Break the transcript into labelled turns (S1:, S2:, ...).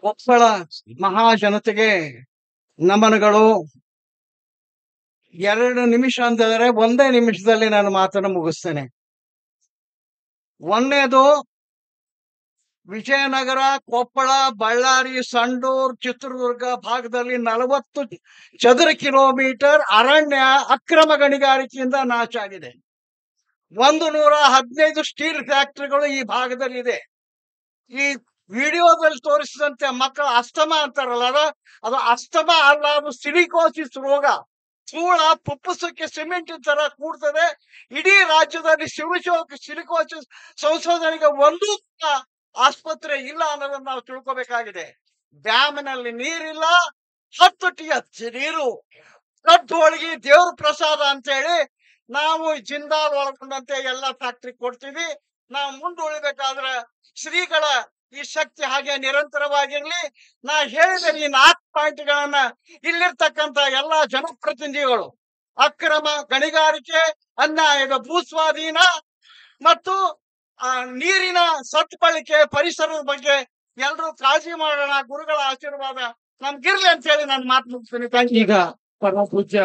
S1: ಕೊಪ್ಪಳ ಮಹಾಜನತೆಗೆ ನಮನಗಳು. 2 ನಿಮಿಷ ಅಂತಂದ್ರೆ 1 ನಿಮಿಷದಲ್ಲಿ ನಾನು ಮಾತನ್ನು ಮುಗಿಸ್ತೇನೆ. ಒಂದನೇದು, ವಿಜಯನಗರ, ಕೊಪ್ಪಳ, ಬಳ್ಳಾರಿ, ಸಂಡೂರ್, ಚಿತ್ರದುರ್ಗ ಭಾಗದಲ್ಲಿ 40 ಚದರ ಕಿಲೋಮೀಟರ್ ಅರಣ್ಯ ಅಕ್ರಮ ಗಣಿಗಾರಿಕೆಯಿಂದ ನಾಶ ಆಗಿದೆ. 115 ಸ್ಟೀಲ್ ಫ್ಯಾಕ್ಟರಿಗಳು ಈ ಭಾಗದಲ್ಲಿ ಇದೆ. ಈ ವಿಡಿಯೋದಲ್ಲಿ ತೋರಿಸಿದಂತೆ ಮಕ್ಕಳ ಅಸ್ತಮಾ ಅಂತಾರಲ್ಲ, ಅದು ಅಸ್ತಮಾ ಅಲ್ಲ, ಅದು ಸಿಲಿಕೋಸಿಸ್ ರೋಗ. ಧೂಳ ಪುಪ್ಪಸಕ್ಕೆ ಸಿಮೆಂಟ್ ತರ ಕೂಡ್ತದೆ. ಇಡೀ ರಾಜ್ಯದಲ್ಲಿ ಸಿಲಿಕೋಸಿಸ್ ಸಂಶೋಧನೆಗೆ ಒಂದು ಆಸ್ಪತ್ರೆ ಇಲ್ಲ ಅನ್ನೋದನ್ನ ನಾವು ತಿಳ್ಕೋಬೇಕಾಗಿದೆ. ಡ್ಯಾಮ್ನಲ್ಲಿ ನೀರಿಲ್ಲ, 10 TH ನೀರು ಕದ್ದು ಒಳಗಿ ದೇವ್ರ ಪ್ರಸಾದ ಅಂತ ಹೇಳಿ ನಾವು ಜಿಂದಾಲ್ ಒಳಗೊಂಡಂತೆ ಎಲ್ಲ ಫ್ಯಾಕ್ಟ್ರಿ ಕೊಡ್ತೀವಿ. ನಾವು ಮುಂದುಳಿಬೇಕಾದ್ರೆ ಶ್ರೀಗಳ ಈ ಶಕ್ತಿ ಹಾಗೆ ನಿರಂತರವಾಗಿರ್ಲಿ. ನಾ ಹೇಳಿದ ಈ 4 ಪಾಯಿಂಟ್ಗಳನ್ನ ಇಲ್ಲಿರ್ತಕ್ಕಂಥ ಎಲ್ಲಾ ಜನಪ್ರತಿನಿಧಿಗಳು ಅಕ್ರಮ ಗಣಿಗಾರಿಕೆ, ಅನ್ಯಾಯದ ಭೂಸ್ವಾಧೀನ ಮತ್ತು ನೀರಿನ ಸದ್ಬಳಕೆ, ಪರಿಸರದ ಬಗ್ಗೆ ಎಲ್ಲರೂ ಕಾಳಜಿ ಮಾಡೋಣ. ಗುರುಗಳ ಆಶೀರ್ವಾದ ನಮ್ಗಿರ್ಲಿ ಅಂತ ಹೇಳಿ ನಾನು ಮಾತು ಮುಗಿಸ್ತೀನಿ.
S2: ಈಗ ಪರಮ ಪೂಜ್ಯ